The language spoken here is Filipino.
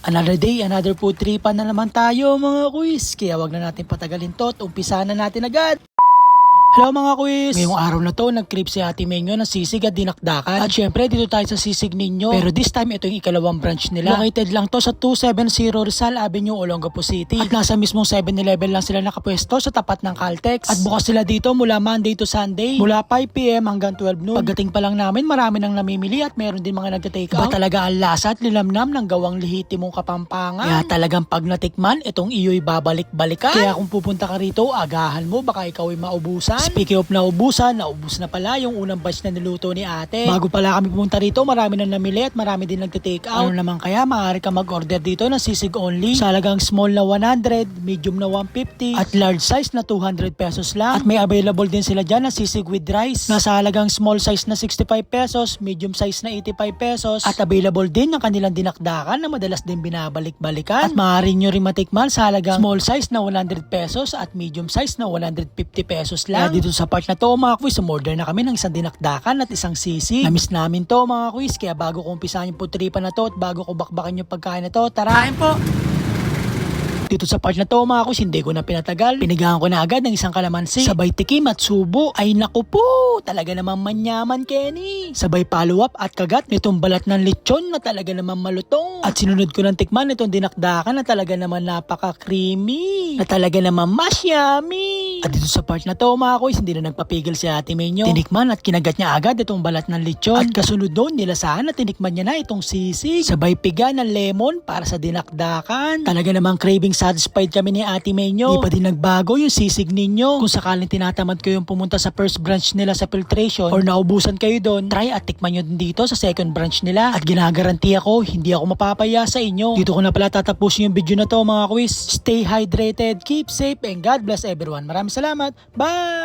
Another day, another food tripan na naman tayo mga quiz. Kaya wag na natin patagalin to at umpisa na natin agad. Hello mga quiz! Ngayong araw na to, nag-crib si Ate Menyo ng sisig at dinakdakan. At syempre, dito tayo sa sisig ninyo. Pero this time, ito yung ikalawang branch nila. Located lang to sa 270 Rizal Avenue, Olongapo City. At nasa mismong 7-Eleven lang sila nakapwesto sa tapat ng Caltex. At bukas sila dito mula Monday to Sunday, mula 5 PM hanggang 12 noon. Pagdating pa lang namin, marami nang namimili at meron din mga nagta-take out. Ba talaga ang lasa at lilamnam ng gawang lehitimong Kapampangan. Kaya talagang pag natikman, itong iyo'y babalik-balikan. Kaya kung pupunta ka rito, agahan mo, baka ikaw ay maubusan. Speaking of naubos na pala yung unang batch na niluto ni ate. Bago pala kami pumunta rito, marami nang namili at marami din nagte-take out. Ano naman kaya, maaari ka mag-order dito ng sisig only. Sa halagang small na 100, medium na 150, at large size na 200 pesos lang. At may available din sila dyan na sisig with rice. Nasa halagang small size na 65 pesos, medium size na 85 pesos, at available din ang kanilang dinakdakan na madalas din binabalik-balikan. At maaari nyo rin matikman sa halagang small size na 100 pesos at medium size na 150 pesos lang. Dito sa part na to mga quiz, umorder na kami ng isang dinakdakan at isang sisig. Namiss namin to mga quiz, kaya bago ko umpisahan yung putripan na to at bago ko bakbakan yung pagkain na to, tara! Kain po! Dito sa part na to mga quiz, hindi ko na pinatagal. Pinigahan ko na agad ng isang kalamansi. Sabay tikim at subo. Ay naku po! Talaga naman manyaman, Kenny. Sabay follow up at kagat nitong balat ng lechon na talaga naman malutong. At sinunod ko ng tikman nitong dinakdakan na talaga naman napaka-creamy. Na talaga naman mas yummy. At dito sa part na to mga quiz, hindi na nagpapigil si Ate Menyo. Tinikman at kinagat niya agad itong balat ng lechon. At kasunod doon, nilasahan at tinikman niya na itong sisig. Sabay piga ng lemon para sa dinakdakan. Talaga namang craving satisfied kami ni Ate Menyo. Di pa din nagbago yung sisig ninyo. Kung sakaling tinatamad ko yung pumunta sa first branch nila sa filtration or naubusan kayo doon, try at tikman nyo din dito sa second branch nila. At ginagaranti ako, hindi ako mapapaya sa inyo. Dito ko na pala tatapusin yung video na to mga quiz. Stay hydrated, keep safe, and God bless everyone. Maraming salamat. Bye!